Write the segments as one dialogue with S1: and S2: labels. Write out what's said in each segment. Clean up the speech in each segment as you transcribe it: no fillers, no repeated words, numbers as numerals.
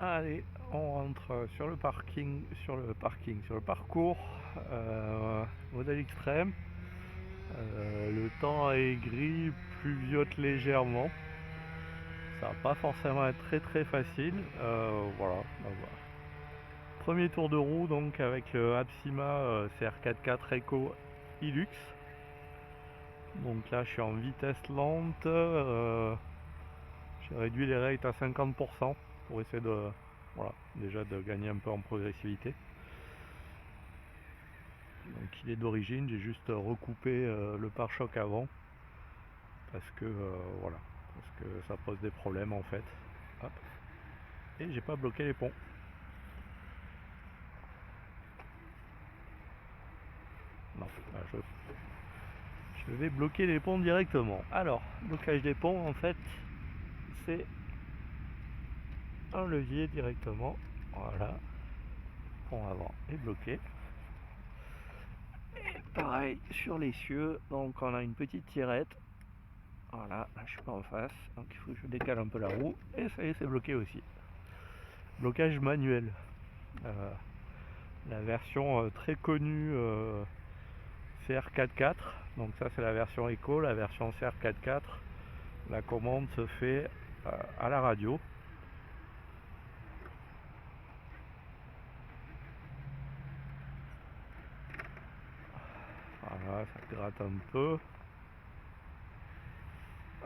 S1: Allez, on rentre sur le parcours, modèle extrême. Le temps est gris, pluviote légèrement. Ça va pas forcément être très facile. Voilà, on va voir. Premier tour de roue donc avec le Apsima CR4 Eco Hilux. Donc là je suis en vitesse lente. J'ai réduit les rates à 50% pour essayer de, voilà, déjà de gagner un peu en progressivité. Donc il est d'origine, j'ai juste recoupé le pare-choc avant parce que voilà, parce que ça pose des problèmes en fait. Hop. Et j'ai pas bloqué les ponts. Non, bah, je vais bloquer les ponts directement. Alors, blocage des ponts en fait, c'est un levier directement. Voilà, pont avant est bloqué. Pareil sur l'essieu, donc on a une petite tirette. Voilà, là je suis pas en face, donc il faut que je décale un peu la roue. Et ça y est, c'est bloqué aussi. Blocage manuel. La version très connue CR4-4. Donc ça c'est la version Eco, la version CR4-4. La commande se fait à la radio. Voilà, ça gratte un peu.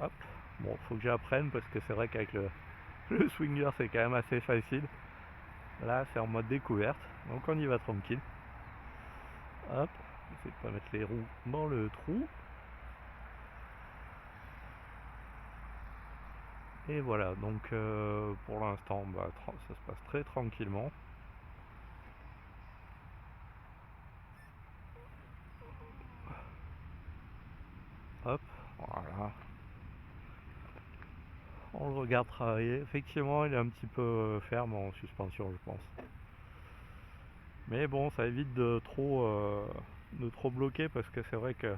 S1: Hop. Bon, faut que j'apprenne parce que c'est vrai qu'avec le swinger c'est quand même assez facile. Là c'est en mode découverte, donc on y va tranquille. Hop, j'essaie de pas mettre les roues dans le trou. Et voilà, donc pour l'instant bah, ça se passe très tranquillement. Hop, voilà. On le regarde travailler. Effectivement, il est un petit peu ferme en suspension, je pense. Mais bon, ça évite de trop bloquer parce que c'est vrai que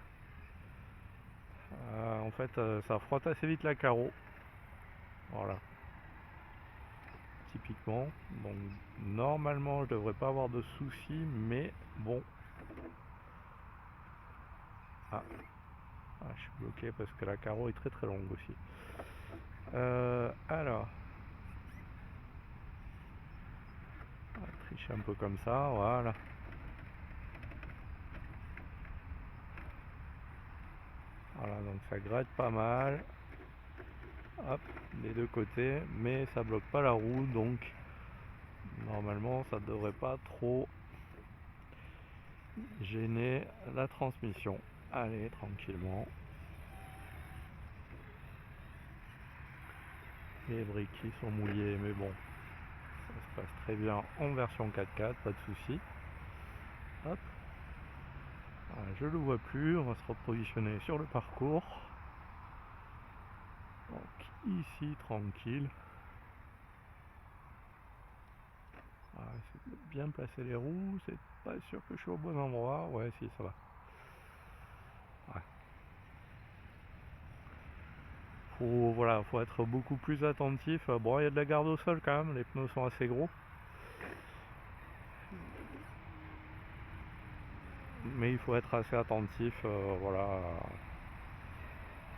S1: en fait, ça frotte assez vite la carreau. Voilà, typiquement. Donc normalement, je devrais pas avoir de soucis, mais bon. Ah, je suis bloqué parce que la carreau est très longue aussi. Alors, on va tricher un peu comme ça, voilà. Voilà, donc ça gratte pas mal. Hop, des deux côtés, mais ça bloque pas la roue, donc normalement ça devrait pas trop gêner la transmission. Allez, tranquillement. Les briques qui sont mouillées, mais bon, ça se passe très bien en version 4x4, pas de souci. Hop, voilà, je le vois plus, on va se repositionner sur le parcours. Donc ici, tranquille. Voilà, c'est de bien placer les roues, c'est pas sûr que je suis au bon endroit. Ouais, si, ça va. Ouais. Faut être beaucoup plus attentif. Bon, il y a de la garde au sol quand même, les pneus sont assez gros. Mais il faut être assez attentif, voilà,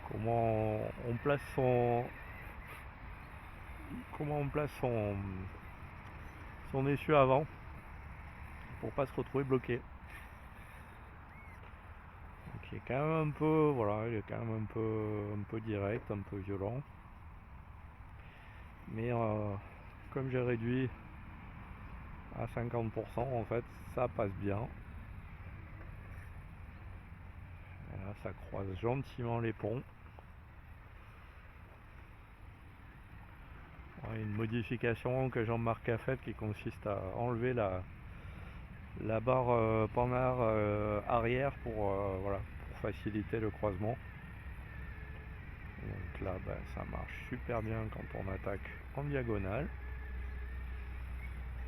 S1: comment on place son essieu avant pour pas se retrouver bloqué. Donc il est quand même un peu, voilà, il est quand même un peu direct, un peu violent. Mais comme j'ai réduit à 50%, en fait, ça passe bien. Et là, ça croise gentiment les ponts. Une modification que Jean-Marc a faite qui consiste à enlever la barre panard arrière voilà, pour faciliter le croisement. Donc là, ça marche super bien quand on attaque en diagonale.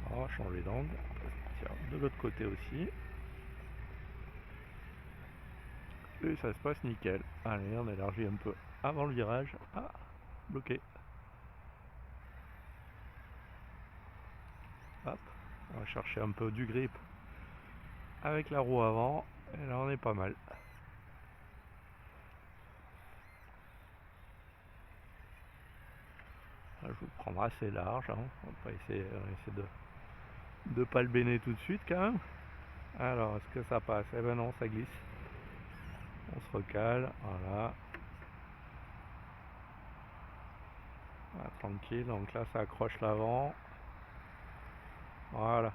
S1: On va changer d'angle. Tiens, de l'autre côté aussi. Et ça se passe nickel. Allez, on élargit un peu avant le virage. Ah, bloqué. Hop, on va chercher un peu du grip avec la roue avant, et là on est pas mal. Là, je vais le prendre assez large, hein. On va pas essayer, de pas le béner tout de suite quand même. Alors, est-ce que ça passe? Eh ben non, ça glisse. On se recale, voilà. Ah, tranquille, donc là ça accroche l'avant. Voilà,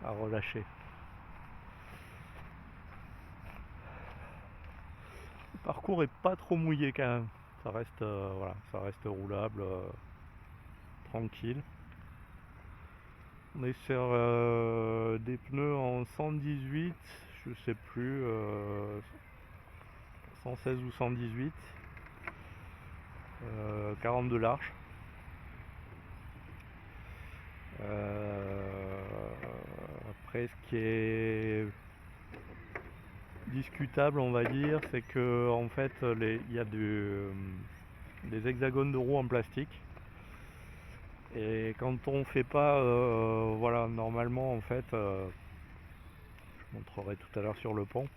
S1: à relâcher. Le parcours est pas trop mouillé quand même. Ça reste, voilà, ça reste roulable, tranquille. On est sur des pneus en 118, je sais plus, 116 ou 118, 40 de large. Après, ce qui est discutable, on va dire, c'est que en fait, il y a des hexagones de roues en plastique. Et quand on fait pas, voilà, normalement, en fait, je montrerai tout à l'heure sur le pont,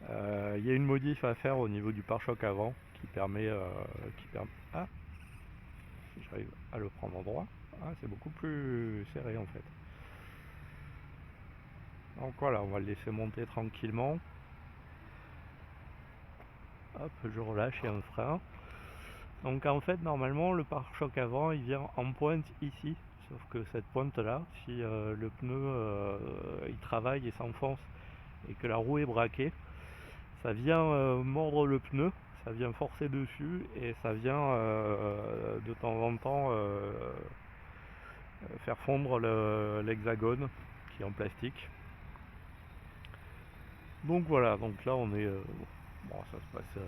S1: il y a une modif à faire au niveau du pare-choc avant ah, si j'arrive à le prendre en droit, ah, c'est beaucoup plus serré en fait. Donc voilà, on va le laisser monter tranquillement. Hop, je relâche, il y a un frein. Donc en fait, normalement, le pare-choc avant, il vient en pointe ici. Sauf que cette pointe-là, si le pneu il travaille et s'enfonce et que la roue est braquée, ça vient mordre le pneu, ça vient forcer dessus et ça vient de temps en temps faire fondre l'hexagone qui est en plastique. Donc voilà, donc là on est bon, ça se passe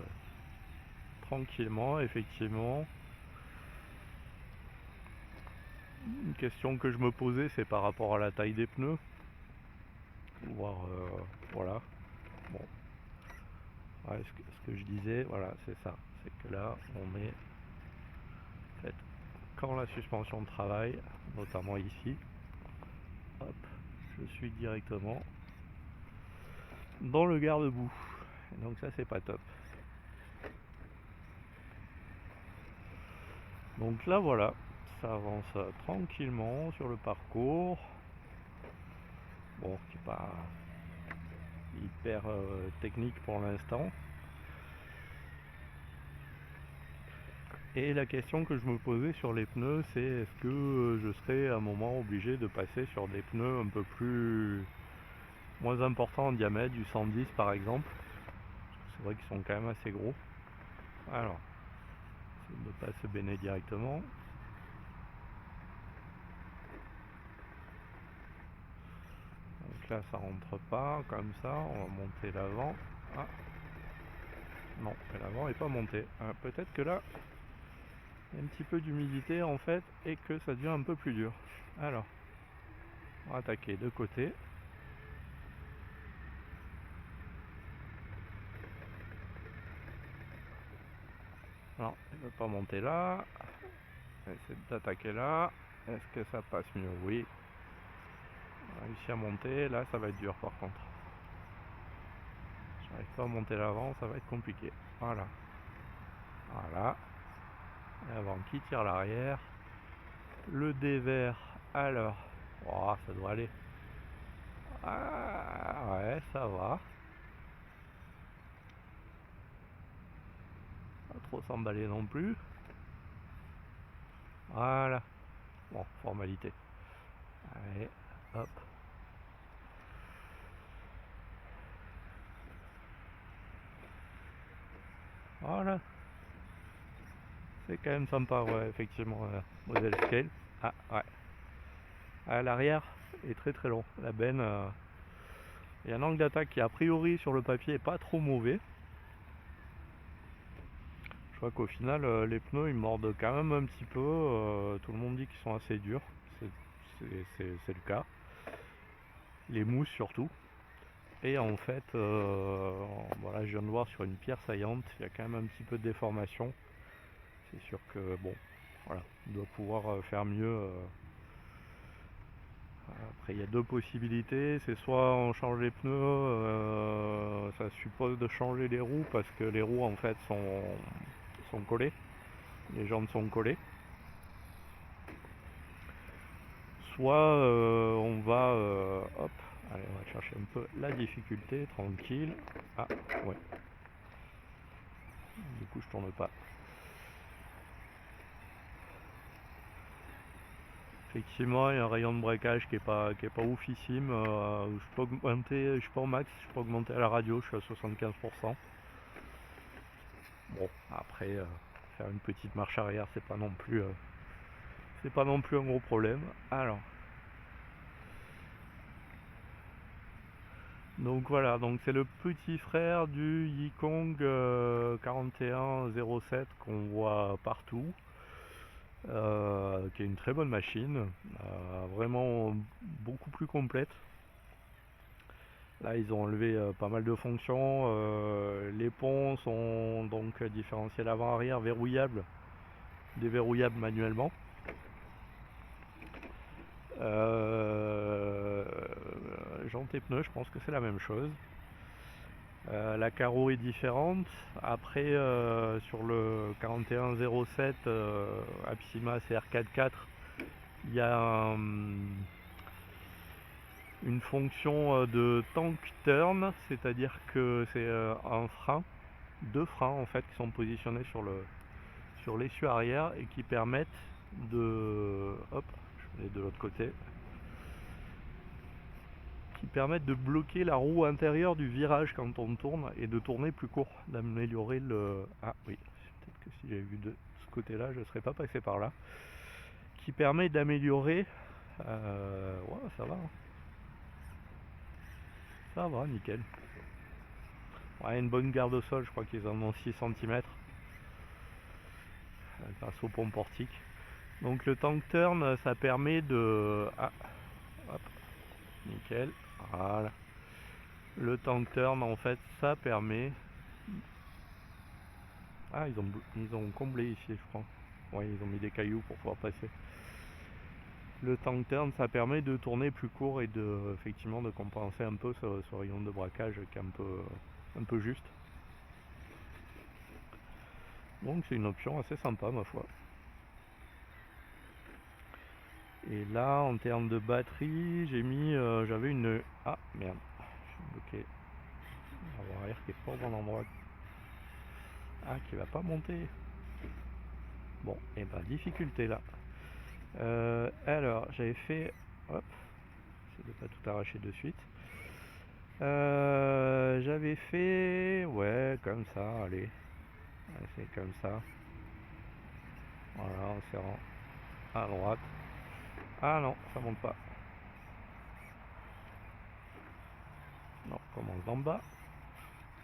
S1: tranquillement, effectivement. Une question que je me posais, c'est par rapport à la taille des pneus. Voir, voilà. Bon, ouais, ce que je disais, voilà, c'est ça. C'est que là, on est en fait, quand la suspension travaille, notamment ici, hop, je suis directement dans le garde-boue. Donc ça, c'est pas top. Donc là, voilà, ça avance tranquillement sur le parcours. Bon, qui n'est pas hyper technique pour l'instant. Et la question que je me posais sur les pneus, c'est est-ce que je serais à un moment obligé de passer sur des pneus un peu plus moins importants en diamètre, du 110 par exemple. C'est vrai qu'ils sont quand même assez gros. Alors, c'est de ne pas se béner directement. Donc là, ça rentre pas comme ça. On va monter l'avant. Ah, non, l'avant n'est pas monté. Peut-être que là, il y a un petit peu d'humidité en fait et que ça devient un peu plus dur. Alors, on va attaquer de côté. Non, il ne veut pas monter là. On va essayer d'attaquer là. Est-ce que ça passe mieux? Oui. On a réussi à monter. Là, ça va être dur par contre. J'arrive pas à monter l'avant, ça va être compliqué. Voilà. Voilà. L'avant qui tire l'arrière. Le dévers. Alors. Oh, ça doit aller. Ah, ouais, ça va. Pas trop s'emballer non plus. Voilà. Bon, formalité. Allez, hop. Voilà. C'est quand même sympa, ouais, effectivement, modèle scale. Ah, ouais. À l'arrière est très très long. La benne, il y a un angle d'attaque qui a priori sur le papier est pas trop mauvais. Je crois qu'au final les pneus ils mordent quand même un petit peu. Tout le monde dit qu'ils sont assez durs. C'est le cas. Les mousses surtout. Et en fait, voilà, je viens de voir sur une pierre saillante, il y a quand même un petit peu de déformation. C'est sûr que bon, voilà, on doit pouvoir faire mieux Après il y a deux possibilités, c'est soit on change les pneus, ça suppose de changer les roues parce que les roues en fait sont collées, les jantes sont collées. Soit on va, hop, allez on va chercher un peu la difficulté, tranquille. Ah ouais, du coup je tourne pas. Effectivement, il y a un rayon de braquage qui est pas oufissime. Je peux augmenter, je suis pas au max, je peux augmenter à la radio, je suis à 75%. Bon, après, faire une petite marche arrière, c'est pas non plus un gros problème. Alors, donc voilà, donc c'est le petit frère du Yikong 4107 qu'on voit partout. Qui est une très bonne machine, vraiment beaucoup plus complète. Là ils ont enlevé pas mal de fonctions, les ponts sont donc différentiels avant-arrière verrouillables, déverrouillables manuellement. Euh, Jantes et pneus, je pense que c'est la même chose. La carreau est différente. Après, sur le 4107 Apsima CR44, il y a une fonction de tank turn, c'est-à-dire que c'est un frein, deux freins en fait qui sont positionnés sur l'essieu arrière et qui permettent de, hop, je vais de l'autre côté, qui permettent de bloquer la roue intérieure du virage quand on tourne et de tourner plus court, d'améliorer le, ah oui, peut-être que si j'avais vu de ce côté-là, je ne serais pas passé par là, qui permet d'améliorer, ouais, ça va, hein. Ça va, nickel. Ouais, une bonne garde au sol, je crois qu'ils en ont 6 cm grâce au pont portique. Donc le tank turn, ça permet de... Ah, hop, nickel, voilà. Le tank turn, en fait, ça permet... Ah, ils ont comblé ici, je crois. Ouais, ils ont mis des cailloux pour pouvoir passer. Le tank turn, ça permet de tourner plus court et de, effectivement, de compenser un peu ce rayon de braquage qui est un peu juste. Donc c'est une option assez sympa, ma foi. Et là, en termes de batterie, j'ai mis, j'avais une... Ah, merde, je suis bloqué. Avant arrière qui est pas au bon endroit. Ah, qui va pas monter. Bon, et ben difficulté là. Alors, j'avais fait... Hop, c'est de pas tout arracher de suite. J'avais fait... Ouais, comme ça, allez. C'est comme ça. Voilà, en serrant à droite. Ah non, ça monte pas. Non, on commence d'en bas.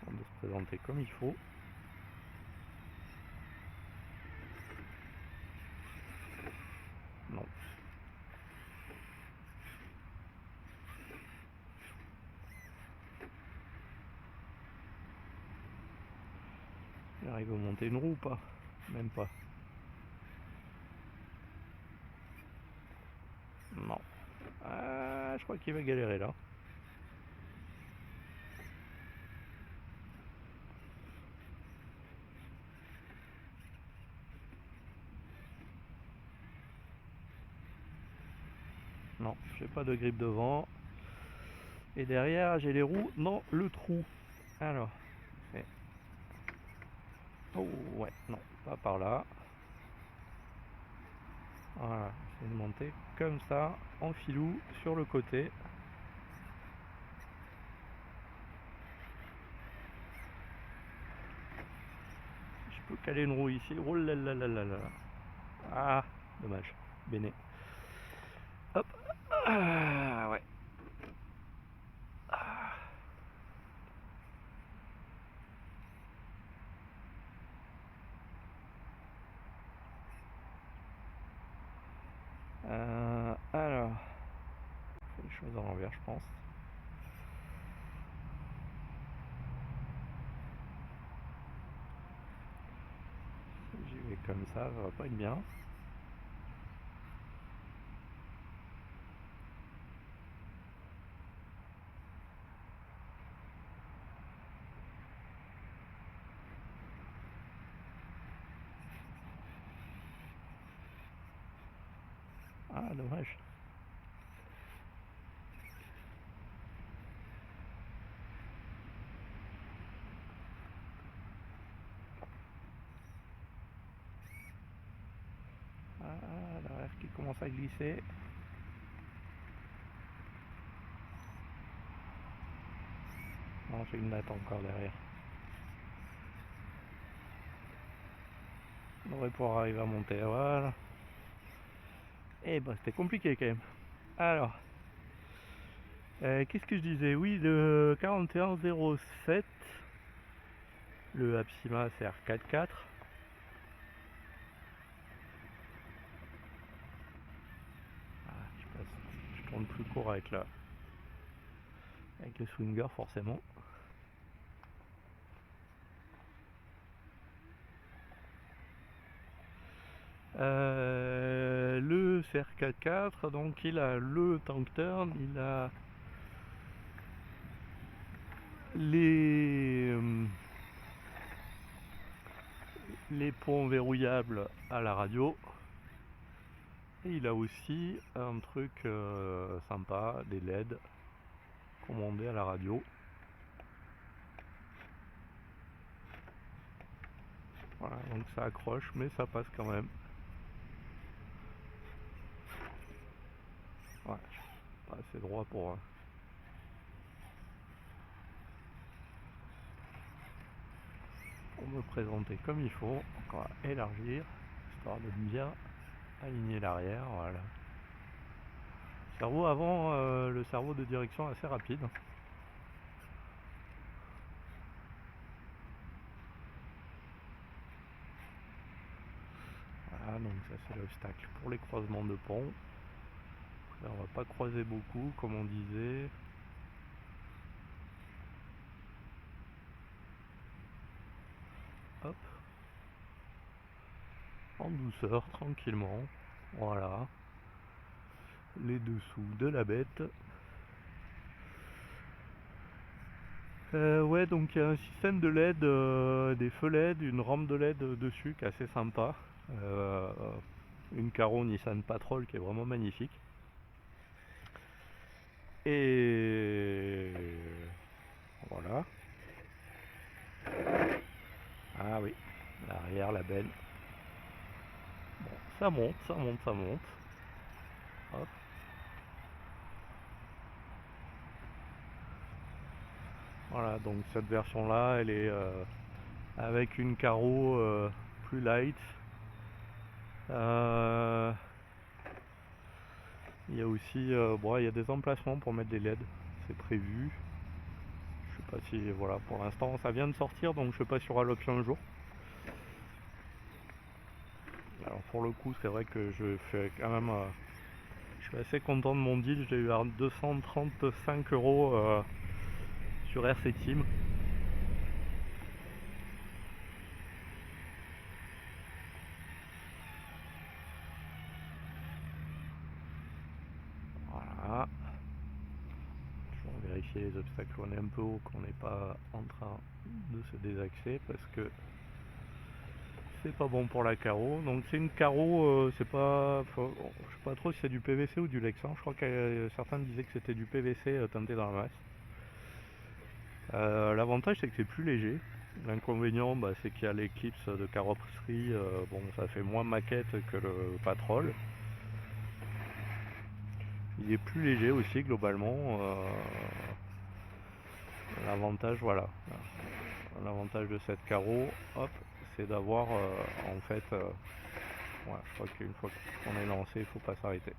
S1: On doit se présenter comme il faut. Non. J'arrive à monter une roue ou pas? Même pas. Non. Ah, je crois qu'il va galérer là. Non, j'ai pas de grippe devant. Et derrière, j'ai les roues dans le trou. Alors, c'est... Oh, ouais, non, pas par là. Voilà, c'est de monter comme ça, en filou, sur le côté. Je peux caler une roue ici. Oh là là là là là. Ah, dommage. Béné. Hop. Ah, ouais. Alors, je fais les choses à l'envers, je pense. Si j'y vais comme ça va pas être bien. Ah, dommage. Ah, l'arrière qui commence à glisser. Non, j'ai une latte encore derrière. On devrait pouvoir arriver à monter, voilà. Eh ben, c'était compliqué quand même. Alors, qu'est-ce que je disais? Oui, le 4107, le Apsima CR4-4. Ah, je tourne plus court avec le swinger forcément. Le CR4-4, donc il a le tank turn, il a les ponts verrouillables à la radio, et il a aussi un truc sympa, des LED commandés à la radio. Voilà, donc ça accroche, mais ça passe quand même. Ouais, pas assez droit pour me présenter comme il faut. Donc on va élargir, histoire de bien aligner l'arrière, voilà. Cerveau avant, le cerveau de direction assez rapide. Voilà, donc ça c'est l'obstacle pour les croisements de pont. Là on va pas croiser beaucoup comme on disait. Hop. En douceur, tranquillement. Voilà. Les dessous de la bête. Ouais, donc il y a un système de LED, des feux LED, une rampe de LED dessus qui est assez sympa. Une Caro Nissan Patrol qui est vraiment magnifique. Et voilà. Ah oui, l'arrière, la benne. Bon, ça monte, ça monte, ça monte. Hop. Voilà, donc cette version là, elle est avec une Caro plus light. Il y a aussi bon, il y a des emplacements pour mettre des LED, c'est prévu. Je sais pas si, voilà, pour l'instant ça vient de sortir, donc je sais pas si y aura l'option un jour. Alors pour le coup, c'est vrai que je fais quand même, je suis assez content de mon deal. J'ai eu à 235 € sur RC Team. Voilà. Je vais vérifier les obstacles, on est un peu haut, qu'on n'est pas en train de se désaxer parce que c'est pas bon pour la carreau. Donc c'est une carreau, c'est pas, je sais pas trop si c'est du PVC ou du Lexan. Je crois que certains disaient que c'était du PVC teinté dans la masse. L'avantage c'est que c'est plus léger. L'inconvénient c'est qu'il y a l'éclipse de carrosserie, bon ça fait moins maquette que le Patrol. Il est plus léger aussi globalement. L'avantage, voilà. L'avantage de cette carreau, hop, c'est d'avoir en fait, ouais, je crois qu'une fois qu'on est lancé, il faut pas s'arrêter.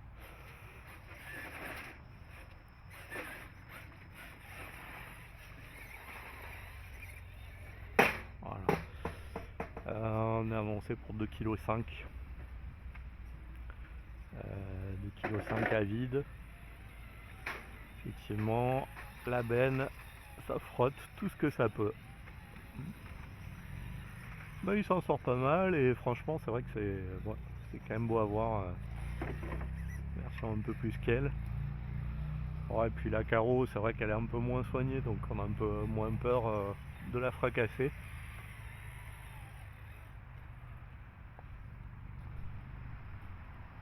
S1: Voilà. On est avancé pour 2,5 kg. 2,5 kg à vide. Effectivement, la benne, ça frotte tout ce que ça peut. Bah, il s'en sort pas mal et franchement c'est vrai que c'est quand même beau à voir. Version un peu plus qu'elle. Ouais, et puis la carreau, c'est vrai qu'elle est un peu moins soignée, donc on a un peu moins peur de la fracasser.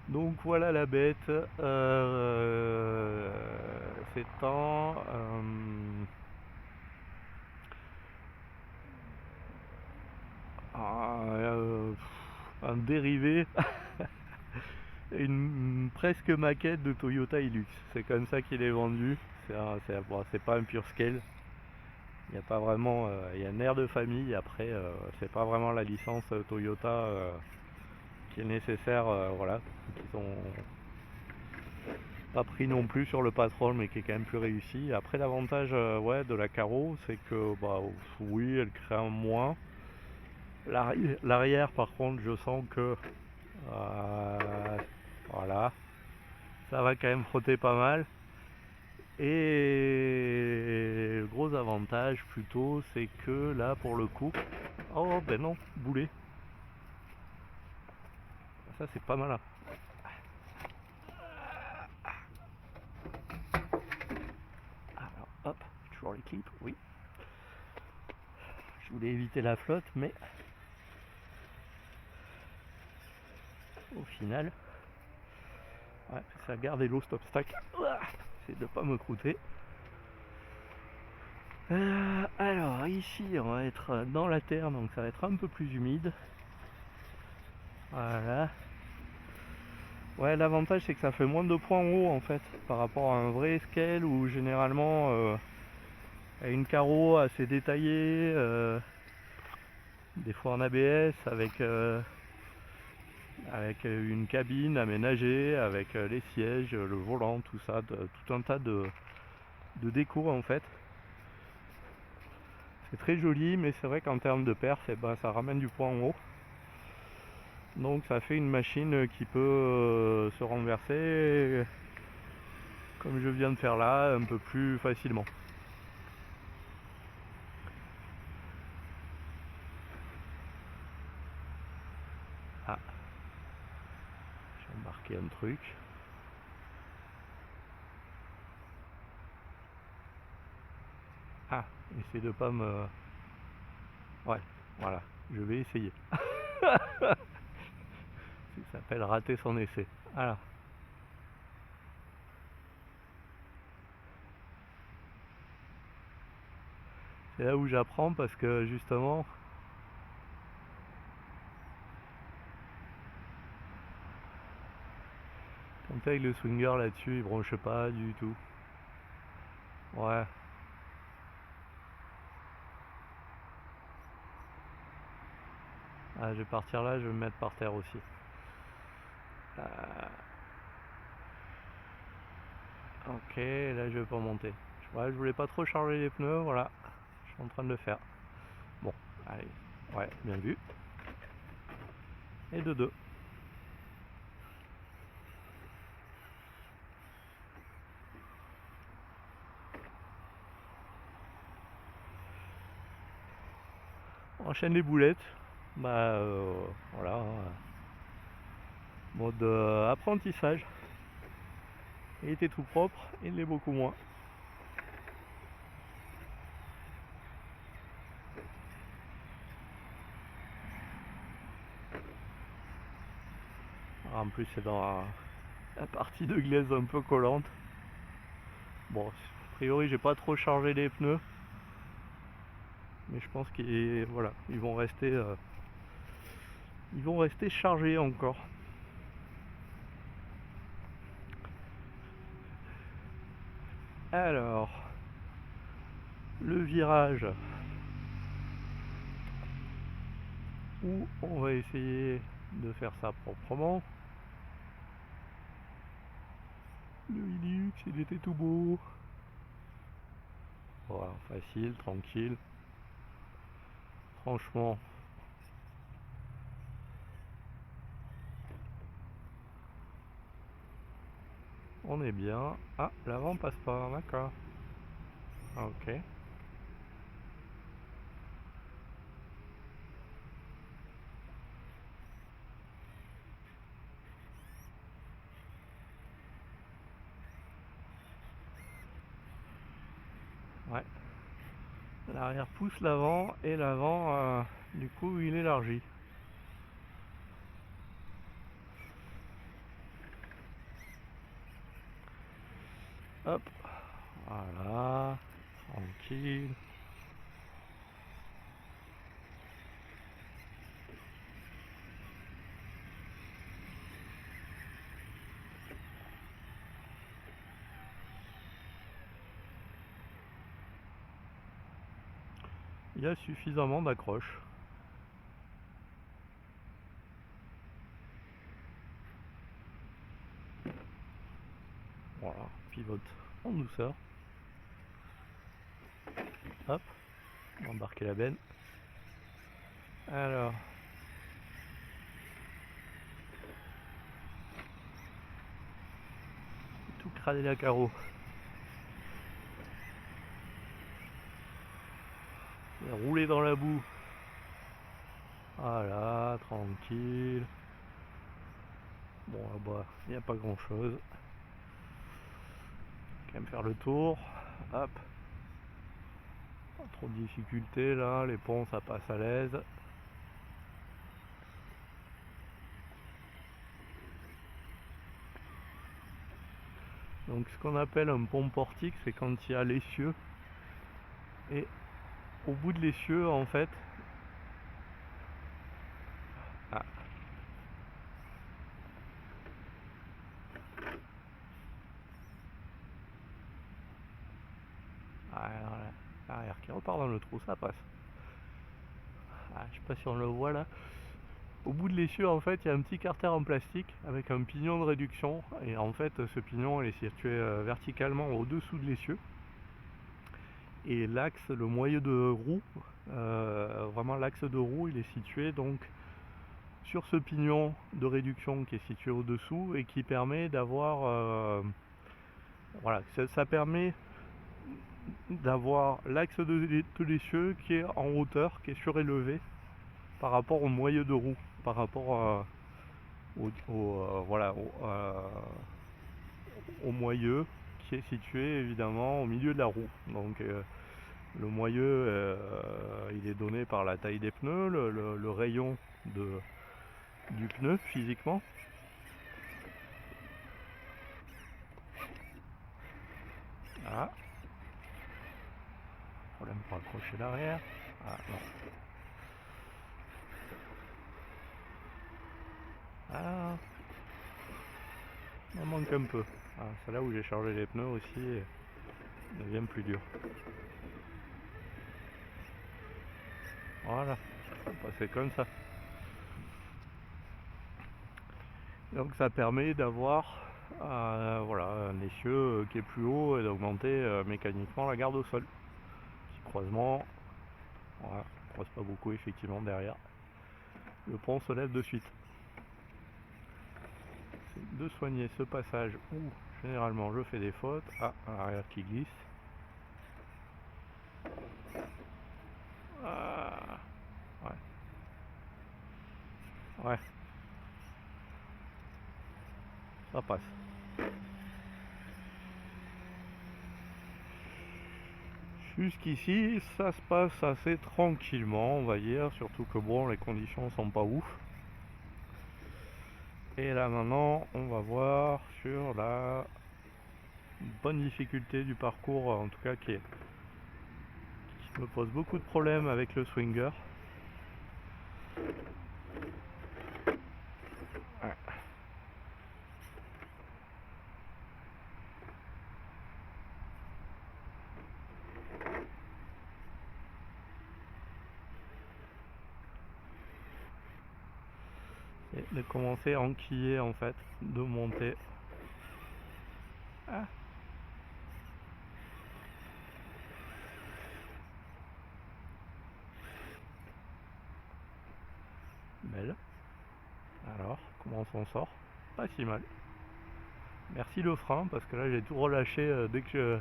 S1: Donc voilà la bête. C'est un dérivé, une presque maquette de Toyota Hilux. C'est comme ça qu'il est vendu. Bon, c'est pas un pure scale. Il n'y a pas vraiment, il y a un air de famille. Après, c'est pas vraiment la licence Toyota qui est nécessaire. Voilà, ils ont pas pris non plus sur le Patrol, mais qui est quand même plus réussi. Après, l'avantage ouais, de la Caro, c'est que bah, oui, elle craint moins. L'arrière, par contre, je sens que voilà, ça va quand même frotter pas mal. Et le gros avantage plutôt, c'est que là, pour le coup, oh ben non, boulet. Ça, c'est pas malin. Alors, hop, toujours les clips, oui. Je voulais éviter la flotte, mais au final, ouais, ça a gardé l'eau, cet obstacle. C'est de pas me croûter. Alors, ici, on va être dans la terre, donc ça va être un peu plus humide. Voilà. Ouais, l'avantage, c'est que ça fait moins de points en haut, en fait, par rapport à un vrai scale où généralement, une carreau assez détaillée, des fois en ABS, avec une cabine aménagée, avec les sièges, le volant, tout ça, tout un tas de déco en fait. C'est très joli, mais c'est vrai qu'en termes de perf, ben, ça ramène du poids en haut. Donc ça fait une machine qui peut se renverser, comme je viens de faire là, un peu plus facilement. Ah, j'ai embarqué un truc. Ah, essaye de pas me... Ouais, voilà, je vais essayer. Ça s'appelle rater son essai. Voilà. C'est là où j'apprends parce que justement, quand t'es avec le swinger là-dessus, il bronche pas du tout. Ouais. Ah, je vais partir là, je vais me mettre par terre aussi. Ok, là je vais pas monter. Ouais, je voulais pas trop charger les pneus, voilà. Je suis en train de le faire. Bon, allez. Ouais, bien vu. Et de deux. On enchaîne les boulettes. Bah voilà. Mode apprentissage. Il était tout propre, il l'est beaucoup moins. En plus c'est dans la partie de glaise un peu collante. Bon, a priori j'ai pas trop chargé les pneus. Mais je pense qu'ils voilà, ils vont rester chargés encore. Alors, le virage où on va essayer de faire ça proprement. Le Hilux, il était tout beau. Voilà, facile, tranquille. Franchement, on est bien. Ah, l'avant passe pas, d'accord. Ok. Ouais. L'arrière pousse l'avant et l'avant, du coup, il élargit. Hop, voilà, tranquille. Il y a suffisamment d'accroches. Voilà, pivote en douceur. Hop, on va embarquer la benne. Alors, tout crader la carreau. Et rouler dans la boue. Voilà, tranquille. Bon, là-bas, il n'y a pas grand chose. Quand même faire le tour. Hop. Pas trop de difficultés là, les ponts ça passe à l'aise. Donc ce qu'on appelle un pont portique, c'est quand il y a l'essieu. Et au bout de l'essieu, en fait... Ah. Alors, l'arrière qui repart dans le trou, ça passe. Ah, je sais pas si on le voit là. Au bout de l'essieu, en fait, il y a un petit carter en plastique avec un pignon de réduction. Et en fait, ce pignon, il est situé verticalement au-dessous de l'essieu. Et l'axe, le moyeu de roue, vraiment l'axe de roue, il est situé donc sur ce pignon de réduction qui est situé au-dessous et qui permet d'avoir... voilà, ça permet d'avoir l'axe de l'essieu qui est en hauteur, qui est surélevé par rapport au moyeu de roue, par rapport voilà, au moyeu qui est situé évidemment au milieu de la roue. Donc le moyeu il est donné par la taille des pneus, le rayon du pneu physiquement. Ah, problème pour accrocher l'arrière. Ah non. Ah, il manque un peu. Ah, c'est là où j'ai chargé les pneus aussi, et devient plus dur. Voilà, on va passer comme ça. Donc ça permet d'avoir voilà, un essieu qui est plus haut et d'augmenter mécaniquement la garde au sol. Petit croisement, voilà, on croise pas beaucoup effectivement derrière. Le pont se lève de suite. C'est de soigner ce passage où généralement je fais des fautes. Ah, un arrière qui glisse. Ah, ouais, ça passe. Jusqu'ici, ça se passe assez tranquillement, on va dire, surtout que bon, les conditions sont pas ouf. Et là maintenant, on va voir sur la bonne difficulté du parcours, en tout cas qui me pose beaucoup de problèmes avec le swinger. Ouais. Et de commencer à enquiller en fait, de monter. Ah. Belle. Alors, comment on s'en sort? Pas si mal. Merci le frein, parce que là j'ai tout relâché dès que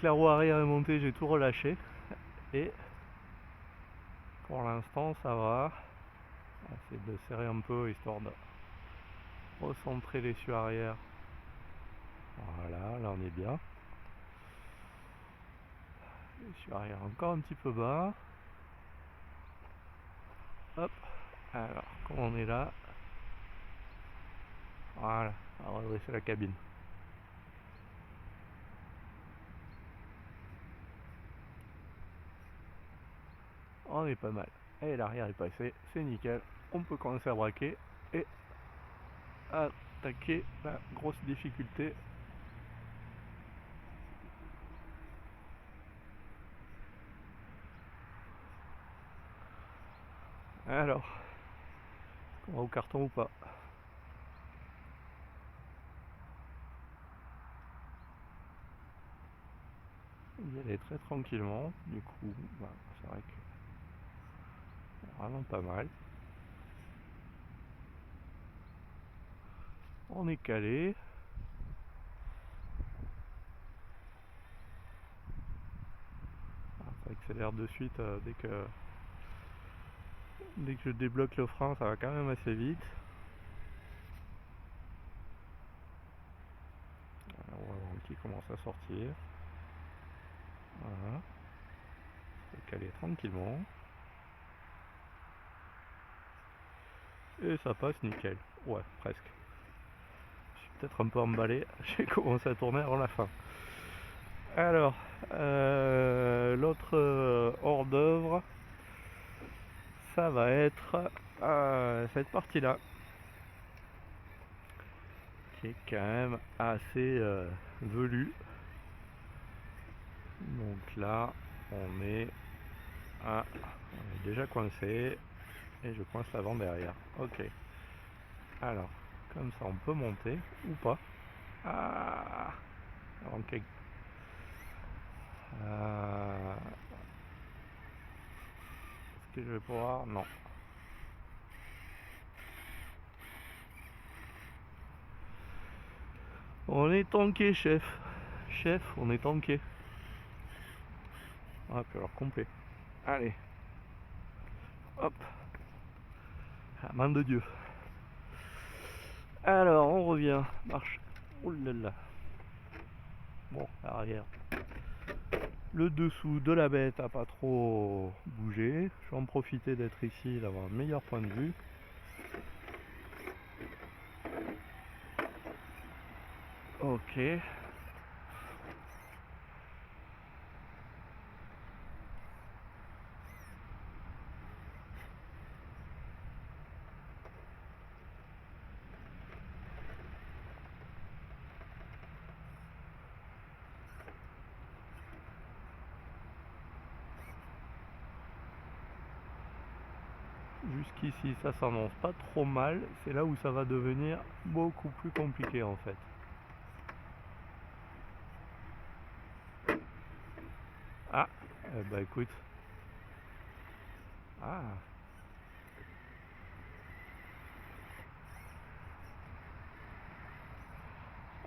S1: la roue arrière est montée, j'ai tout relâché. Et pour l'instant ça va. On va essayer de serrer un peu histoire de recentrer l'essieu arrière. Voilà, là on est bien. L'essieu arrière encore un petit peu bas. Hop. Alors, comme on est là, voilà, on va redresser la cabine. On est pas mal. Et l'arrière est passé, c'est nickel. On peut commencer à braquer et attaquer la grosse difficulté. Alors, on va au carton ou pas? On y allait très tranquillement, du coup, bah, c'est vrai que c'est vraiment pas mal. On est calé. Ça accélère de suite dès que je débloque le frein, ça va quand même assez vite. Alors, on va voir qui commence à sortir. Voilà. C'est calé tranquillement. Et ça passe nickel. Ouais, presque. Je suis peut-être un peu emballé. J'ai commencé à tourner avant la fin. Alors, l'autre hors d'œuvre, ça va être cette partie-là, qui est quand même assez velue. Donc là, on est déjà coincé et je coince l'avant derrière. Ok. Alors, comme ça, on peut monter ou pas. Ah, ok. Est-ce que je vais pouvoir? Non. On est tanké, chef. Chef, on est tanké. Ah, puis alors complet. Allez. Hop. La main de Dieu. Alors, on revient. Marche. Oh là là. Bon, arrière. Le dessous de la bête a pas trop bougé. Je vais en profiter d'être ici, d'avoir un meilleur point de vue. Ok. Jusqu'ici, ça s'annonce pas trop mal. C'est là où ça va devenir beaucoup plus compliqué en fait. Ah, bah écoute. Ah.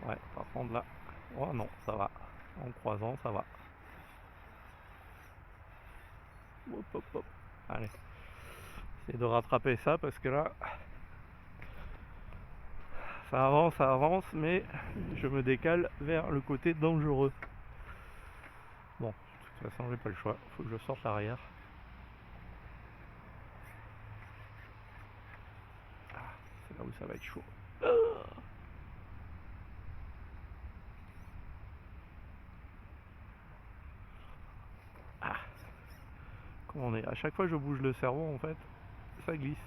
S1: Ouais, par contre là. Oh non, ça va. En croisant, ça va. Hop, hop, hop. Allez. Essayer de rattraper ça parce que là, ça avance, mais je me décale vers le côté dangereux. Bon, de toute façon, j'ai pas le choix. Faut que je sorte l'arrière. Ah, c'est là où ça va être chaud. Ah, comment on est? À chaque fois que je bouge le cerveau, en fait, ça glisse.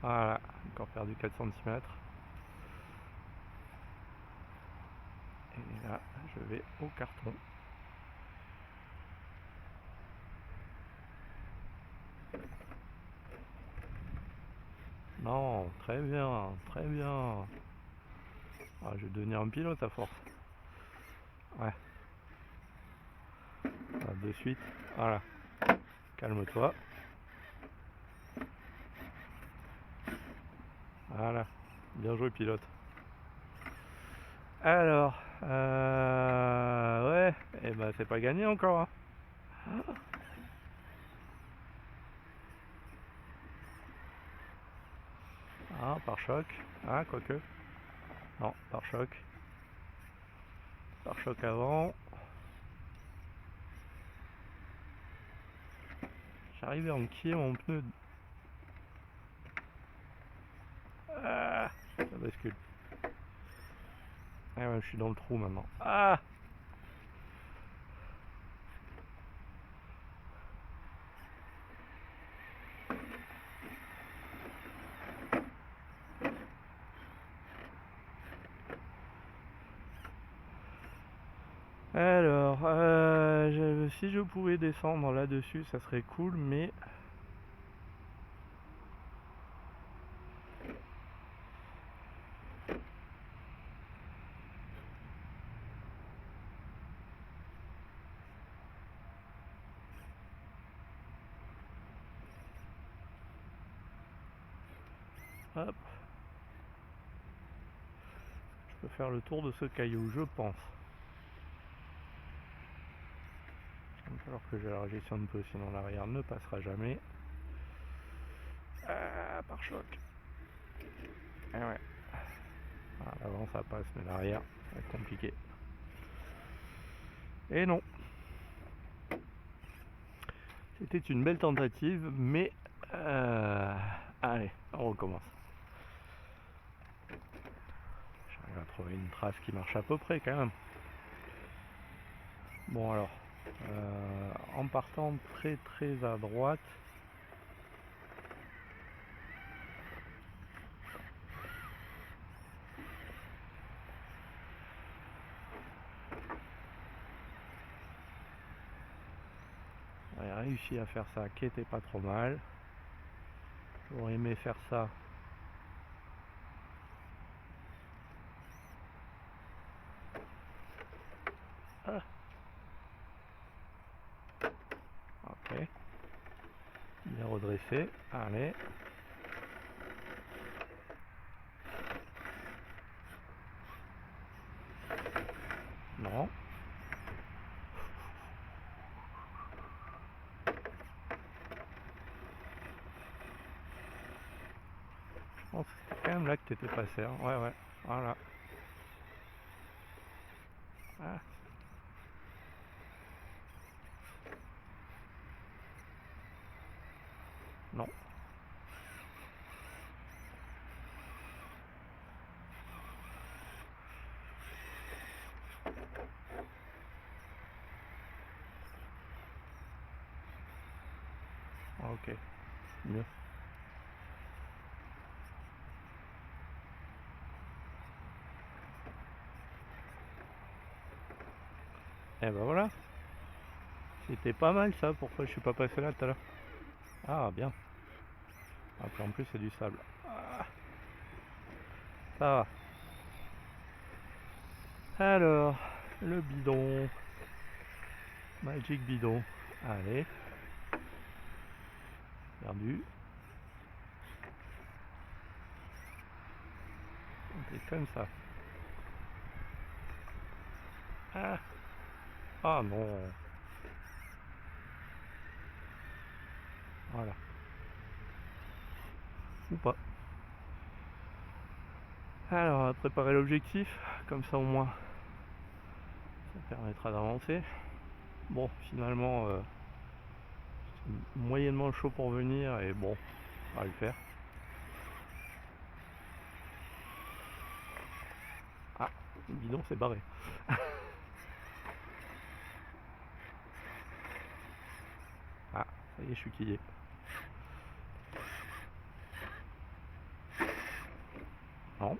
S1: Voilà, encore perdu 4 cm. Et là, je vais au carton. Non, très bien, très bien. Ah, je vais devenir un pilote à force. Ouais. Ah, de suite. Voilà. Calme-toi. Voilà. Bien joué, pilote. Alors, ouais. Et ben, c'est pas gagné encore. Hein. Ah, pare-choc. Ah, quoique. Non, pare-choc. Pare-choc avant. J'arrive à enquiller mon pneu. Ah, ça bascule. Ah ouais, je suis dans le trou maintenant. Ah, Alors, si je pouvais descendre là-dessus, ça serait cool, mais... Hop. Je peux faire le tour de ce caillou, je pense. Alors que je la régissionne un peu, sinon l'arrière ne passera jamais. Ah, par choc. Eh ouais. Ah, l'avant ça passe, mais l'arrière, ça va être compliqué. Et non. C'était une belle tentative, mais... Allez, on recommence. J'arrive à trouver une trace qui marche à peu près quand même. Bon alors, en partant très à droite, j'ai réussi à faire ça qui était pas trop mal. J'aurais aimé faire ça. Ah. Ok. Bien redressé. Allez. Non. Je pense que c'était quand même là que t'étais passé. Hein. Ouais. Voilà. Ah. Non. Ok. Mieux. Et ben voilà. C'était pas mal ça. Pourquoi je suis pas passé là tout à l'heure? Ah bien. Après en plus c'est du sable. Ah, ça va. Alors, le bidon. Magic bidon. Allez. Perdu. C'est comme ça. Ah. Ah non. Voilà. Ou pas. Alors, on va préparer l'objectif. Comme ça au moins, ça permettra d'avancer. Bon, finalement, c'est moyennement chaud pour venir et bon, on va le faire. Ah, le bidon s'est barré. Ah, ça y est, je suis quillé. Non.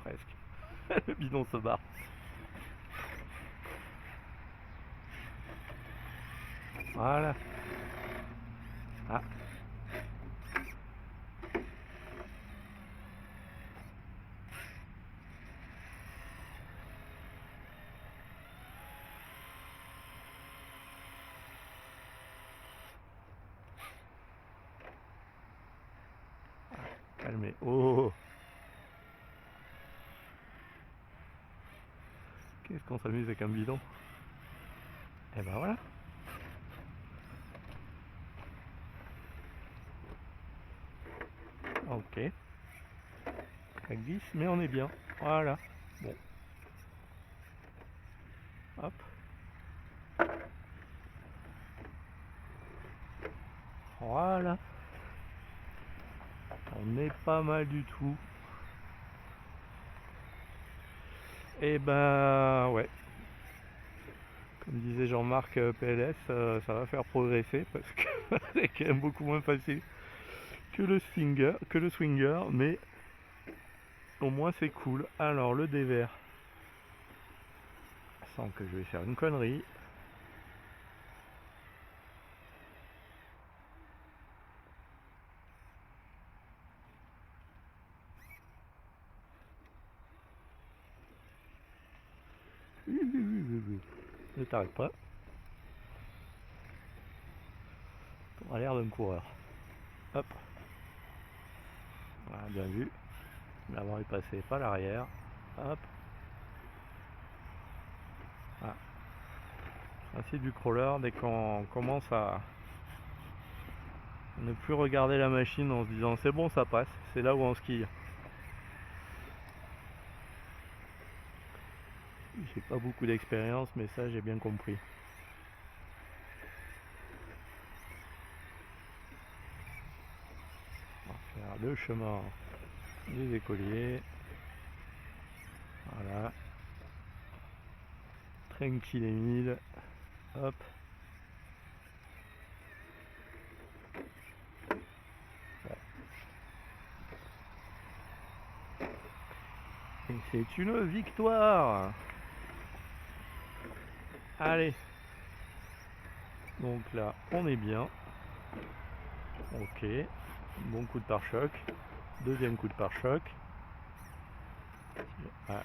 S1: Presque. Le bidon se barre. Voilà. Ah. Calmez. Oh. Qu'est-ce qu'on s'amuse avec un bidon. Et ben voilà. Ok. Ça glisse, mais on est bien. Voilà. Bon. Hop. Voilà. On est pas mal du tout. Et ben ouais. Comme disait Jean-Marc PLS, ça va faire progresser parce que c'est quand même beaucoup moins facile que le swinger, mais au moins c'est cool. Alors le dévers, sans que je vais faire une connerie. Ne t'arrête pas. Tu as l'air d'un coureur. Hop. Voilà, bien vu. L'avant est passé, pas l'arrière. Hop. Voilà. Ainsi du crawler, dès qu'on commence à ne plus regarder la machine en se disant c'est bon, ça passe, c'est là où on skie. J'ai pas beaucoup d'expérience, mais ça j'ai bien compris. On va faire le chemin des écoliers. Voilà. Tranquille et mille. Hop. Et c'est une victoire. Allez. Donc là, on est bien. Ok. Bon coup de pare-choc. Deuxième coup de pare-choc. Ah, à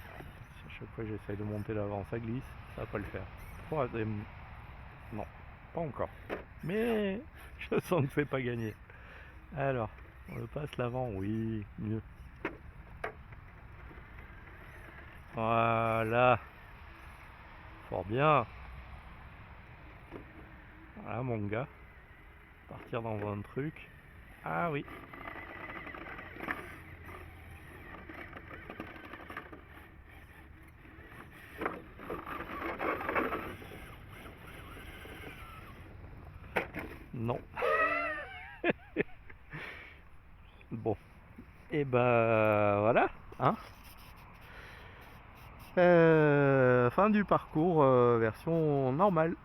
S1: chaque fois que j'essaye de monter l'avant, ça glisse. Ça va pas le faire. Troisième. Non, pas encore. Mais je sens que c'est pas gagné. Alors, on le passe l'avant. Oui, mieux. Voilà. Fort bien. Voilà mon gars. Partir dans un truc. Ah oui. Non. Bon. Et ben voilà. Hein, fin du parcours version normale.